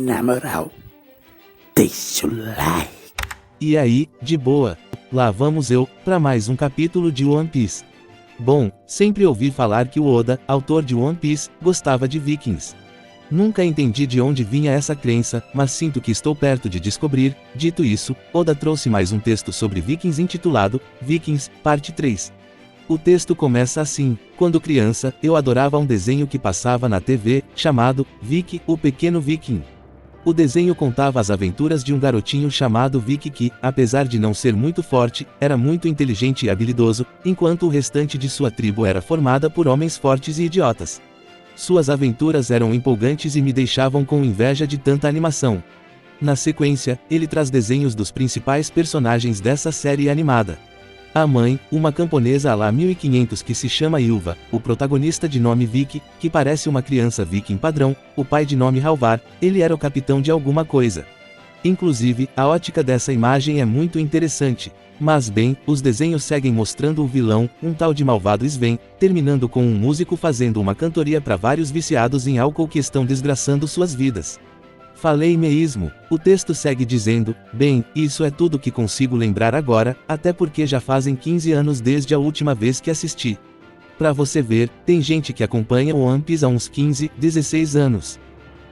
Na moral, deixa o like. E aí, de boa, lá vamos eu, pra mais um capítulo de One Piece. Bom, sempre ouvi falar que o Oda, autor de One Piece, gostava de vikings. Nunca entendi de onde vinha essa crença, mas sinto que estou perto de descobrir. Dito isso, Oda trouxe mais um texto sobre vikings intitulado Vikings, parte 3. O texto começa assim: quando criança, eu adorava um desenho que passava na TV, chamado Vicky, o Pequeno Viking. O desenho contava as aventuras de um garotinho chamado Vicky que, apesar de não ser muito forte, era muito inteligente e habilidoso, enquanto o restante de sua tribo era formada por homens fortes e idiotas. Suas aventuras eram empolgantes e me deixavam com inveja de tanta animação. Na sequência, ele traz desenhos dos principais personagens dessa série animada. A mãe, uma camponesa à lá 1500 que se chama Ylva, o protagonista de nome Vicky, que parece uma criança viking padrão, o pai de nome Halvar, ele era o capitão de alguma coisa. Inclusive, a ótica dessa imagem é muito interessante. Mas bem, os desenhos seguem mostrando o vilão, um tal de malvado Sven, terminando com um músico fazendo uma cantoria para vários viciados em álcool que estão desgraçando suas vidas. Falei mesmo. O texto segue dizendo: bem, isso é tudo que consigo lembrar agora, até porque já fazem 15 anos desde a última vez que assisti. Pra você ver, tem gente que acompanha o One Piece há uns 15, 16 anos.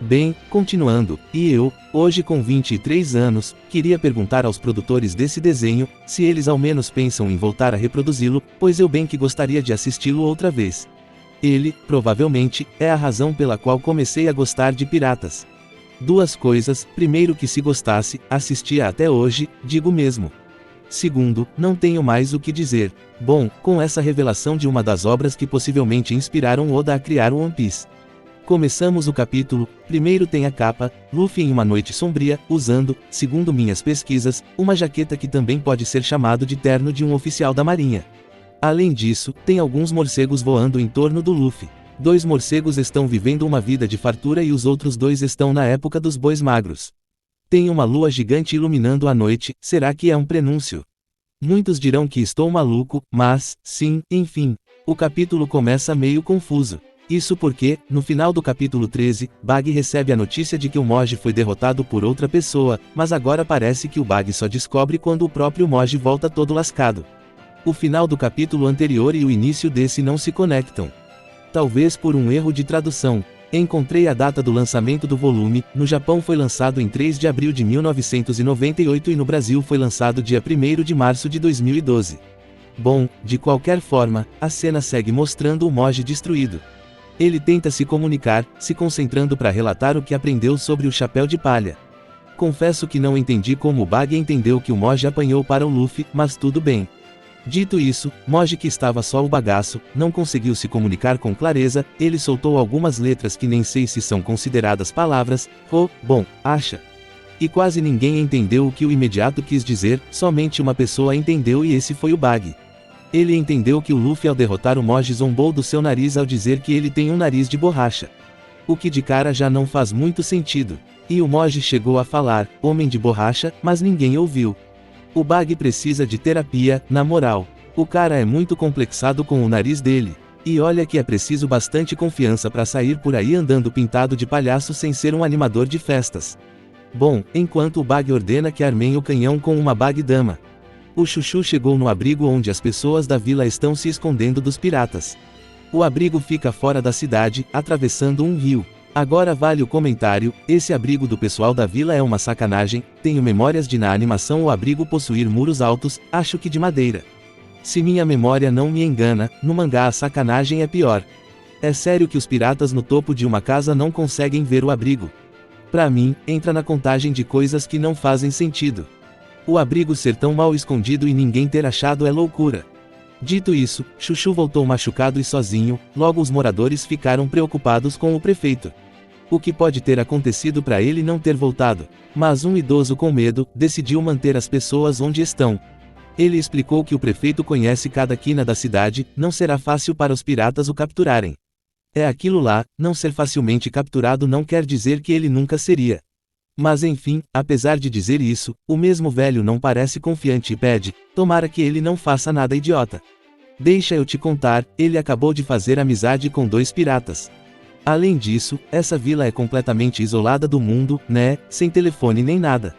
Bem, continuando, e eu, hoje com 23 anos, queria perguntar aos produtores desse desenho, se eles ao menos pensam em voltar a reproduzi-lo, pois eu bem que gostaria de assisti-lo outra vez. Ele, provavelmente, é a razão pela qual comecei a gostar de piratas. Duas coisas: primeiro, que se gostasse, assistia até hoje, digo mesmo. Segundo, não tenho mais o que dizer. Bom, com essa revelação de uma das obras que possivelmente inspiraram Oda a criar o One Piece. Começamos o capítulo. Primeiro tem a capa, Luffy em uma noite sombria, usando, segundo minhas pesquisas, uma jaqueta que também pode ser chamado de terno de um oficial da marinha. Além disso, tem alguns morcegos voando em torno do Luffy. 2 morcegos estão vivendo uma vida de fartura e os outros 2 estão na época dos bois magros. Tem uma lua gigante iluminando a noite. Será que é um prenúncio? Muitos dirão que estou maluco, mas, sim, enfim. O capítulo começa meio confuso. Isso porque, no final do capítulo 13, Bug recebe a notícia de que o Moji foi derrotado por outra pessoa, mas agora parece que o Bug só descobre quando o próprio Moji volta todo lascado. O final do capítulo anterior e o início desse não se conectam. Talvez por um erro de tradução. Encontrei a data do lançamento do volume. No Japão foi lançado em 3 de abril de 1998 e no Brasil foi lançado dia 1º de março de 2012. Bom, de qualquer forma, a cena segue mostrando o Moji destruído. Ele tenta se comunicar, se concentrando para relatar o que aprendeu sobre o chapéu de palha. Confesso que não entendi como o Bug entendeu que o Moji apanhou para o Luffy, mas tudo bem. Dito isso, Moji, que estava só o bagaço, não conseguiu se comunicar com clareza. Ele soltou algumas letras que nem sei se são consideradas palavras. Bom, acha. E quase ninguém entendeu o que o imediato quis dizer, somente uma pessoa entendeu e esse foi o Bug. Ele entendeu que o Luffy ao derrotar o Moji zombou do seu nariz ao dizer que ele tem um nariz de borracha. O que de cara já não faz muito sentido. E o Moji chegou a falar, homem de borracha, mas ninguém ouviu. O Bug precisa de terapia, na moral. O cara é muito complexado com o nariz dele. E olha que é preciso bastante confiança para sair por aí andando pintado de palhaço sem ser um animador de festas. Bom, enquanto o Bug ordena que armem o canhão com uma Bug Dama. O Chuchu chegou no abrigo onde as pessoas da vila estão se escondendo dos piratas. O abrigo fica fora da cidade, atravessando um rio. Agora vale o comentário: esse abrigo do pessoal da vila é uma sacanagem. Tenho memórias de na animação o abrigo possuir muros altos, acho que de madeira. Se minha memória não me engana, no mangá a sacanagem é pior. É sério que os piratas no topo de uma casa não conseguem ver o abrigo? Pra mim, entra na contagem de coisas que não fazem sentido. O abrigo ser tão mal escondido e ninguém ter achado é loucura. Dito isso, Chuchu voltou machucado e sozinho. Logo os moradores ficaram preocupados com o prefeito. O que pode ter acontecido para ele não ter voltado? Mas um idoso com medo, decidiu manter as pessoas onde estão. Ele explicou que o prefeito conhece cada quina da cidade, não será fácil para os piratas o capturarem. É aquilo lá, não ser facilmente capturado não quer dizer que ele nunca seria. Mas enfim, apesar de dizer isso, o mesmo velho não parece confiante e pede, tomara que ele não faça nada idiota. Deixa eu te contar, ele acabou de fazer amizade com 2 piratas. Além disso, essa vila é completamente isolada do mundo, né, sem telefone nem nada.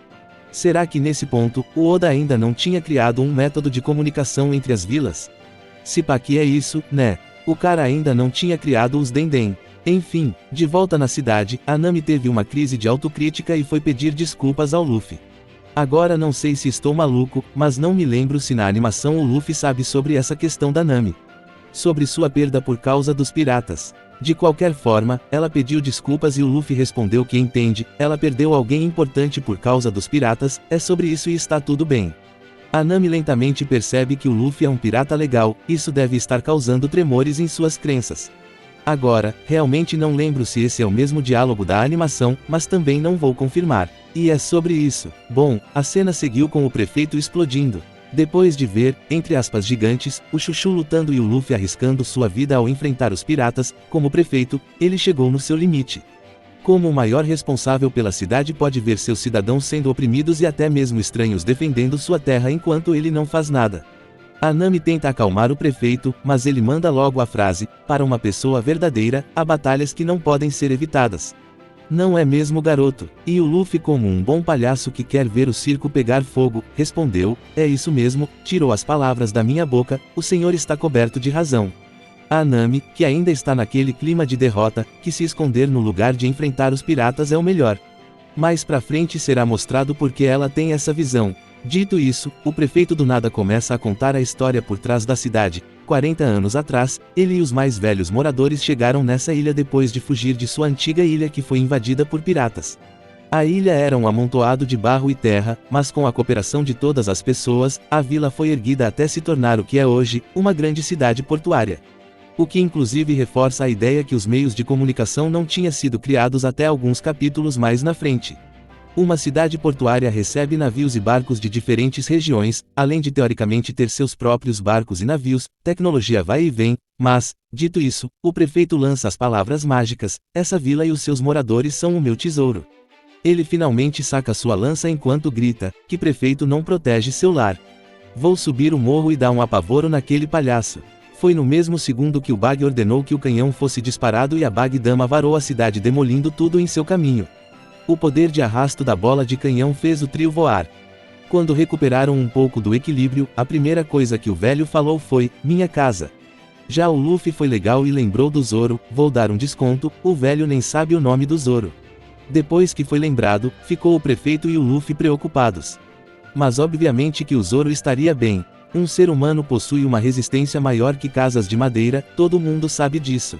Será que nesse ponto, o Oda ainda não tinha criado um método de comunicação entre as vilas? Se pá que é isso, né? O cara ainda não tinha criado os Denden. Enfim, de volta na cidade, a Nami teve uma crise de autocrítica e foi pedir desculpas ao Luffy. Agora não sei se estou maluco, mas não me lembro se na animação o Luffy sabe sobre essa questão da Nami. Sobre sua perda por causa dos piratas. De qualquer forma, ela pediu desculpas e o Luffy respondeu que entende, ela perdeu alguém importante por causa dos piratas, é sobre isso e está tudo bem. A Nami lentamente percebe que o Luffy é um pirata legal, isso deve estar causando tremores em suas crenças. Agora, realmente não lembro se esse é o mesmo diálogo da animação, mas também não vou confirmar. E é sobre isso. Bom, a cena seguiu com o prefeito explodindo. Depois de ver, entre aspas gigantes, o Chuchu lutando e o Luffy arriscando sua vida ao enfrentar os piratas, como prefeito, ele chegou no seu limite. Como o maior responsável pela cidade pode ver seus cidadãos sendo oprimidos e até mesmo estranhos defendendo sua terra enquanto ele não faz nada. A Nami tenta acalmar o prefeito, mas ele manda logo a frase, para uma pessoa verdadeira, há batalhas que não podem ser evitadas. Não é mesmo, garoto? E o Luffy, como um bom palhaço que quer ver o circo pegar fogo, respondeu, é isso mesmo, tirou as palavras da minha boca, o senhor está coberto de razão. A Nami, que ainda está naquele clima de derrota, que se esconder no lugar de enfrentar os piratas é o melhor. Mais pra frente será mostrado porque ela tem essa visão. Dito isso, o prefeito do nada começa a contar a história por trás da cidade. 40 anos atrás, ele e os mais velhos moradores chegaram nessa ilha depois de fugir de sua antiga ilha que foi invadida por piratas. A ilha era um amontoado de barro e terra, mas com a cooperação de todas as pessoas, a vila foi erguida até se tornar o que é hoje, uma grande cidade portuária. O que inclusive reforça a ideia que os meios de comunicação não tinham sido criados até alguns capítulos mais na frente. Uma cidade portuária recebe navios e barcos de diferentes regiões, além de teoricamente ter seus próprios barcos e navios, tecnologia vai e vem, mas, dito isso, o prefeito lança as palavras mágicas, essa vila e os seus moradores são o meu tesouro. Ele finalmente saca sua lança enquanto grita, que prefeito não protege seu lar. Vou subir o morro e dar um apavoro naquele palhaço. Foi no mesmo segundo que o Bag ordenou que o canhão fosse disparado e a Bag Dama varou a cidade demolindo tudo em seu caminho. O poder de arrasto da bola de canhão fez o trio voar. Quando recuperaram um pouco do equilíbrio, a primeira coisa que o velho falou foi, minha casa. Já o Luffy foi legal e lembrou do Zoro, vou dar um desconto, o velho nem sabe o nome do Zoro. Depois que foi lembrado, ficou o prefeito e o Luffy preocupados. Mas obviamente que o Zoro estaria bem. Um ser humano possui uma resistência maior que casas de madeira, todo mundo sabe disso.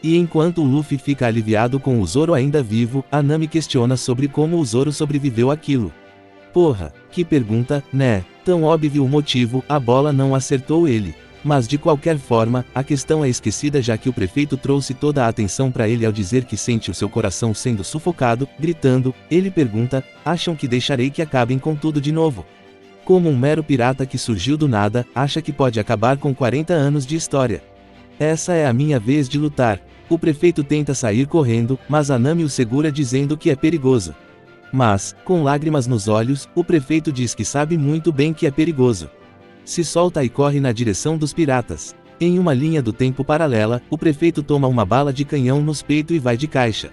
E enquanto o Luffy fica aliviado com o Zoro ainda vivo, a Nami questiona sobre como o Zoro sobreviveu àquilo. Porra, que pergunta, né? Tão óbvio o motivo, a bola não acertou ele. Mas de qualquer forma, a questão é esquecida já que o prefeito trouxe toda a atenção para ele ao dizer que sente o seu coração sendo sufocado, gritando, ele pergunta, acham que deixarei que acabem com tudo de novo? Como um mero pirata que surgiu do nada, acha que pode acabar com 40 anos de história. Essa é a minha vez de lutar. O prefeito tenta sair correndo, mas a Nami o segura dizendo que é perigoso. Mas, com lágrimas nos olhos, o prefeito diz que sabe muito bem que é perigoso. Se solta e corre na direção dos piratas. Em uma linha do tempo paralela, o prefeito toma uma bala de canhão nos peitos e vai de caixa.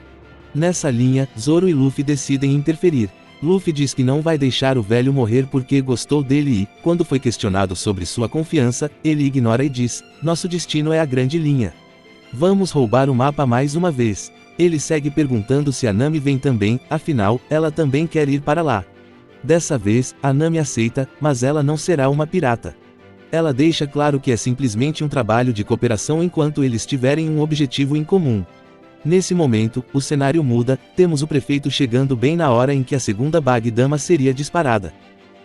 Nessa linha, Zoro e Luffy decidem interferir. Luffy diz que não vai deixar o velho morrer porque gostou dele e, quando foi questionado sobre sua confiança, ele ignora e diz, nosso destino é a grande linha. Vamos roubar o mapa mais uma vez. Ele segue perguntando se a Nami vem também, afinal, ela também quer ir para lá. Dessa vez, a Nami aceita, mas ela não será uma pirata. Ela deixa claro que é simplesmente um trabalho de cooperação enquanto eles tiverem um objetivo em comum. Nesse momento, o cenário muda, temos o prefeito chegando bem na hora em que a segunda Bag Dama seria disparada.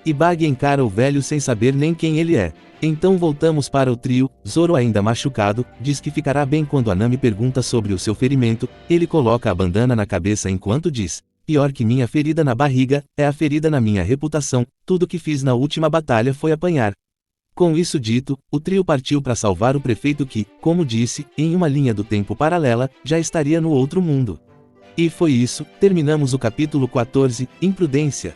E Bag encara o velho sem saber nem quem ele é. Então voltamos para o trio, Zoro ainda machucado, diz que ficará bem quando a Nami pergunta sobre o seu ferimento, ele coloca a bandana na cabeça enquanto diz, pior que minha ferida na barriga, é a ferida na minha reputação, tudo que fiz na última batalha foi apanhar. Com isso dito, o trio partiu para salvar o prefeito que, como disse, em uma linha do tempo paralela, já estaria no outro mundo. E foi isso, terminamos o capítulo 14, Imprudência.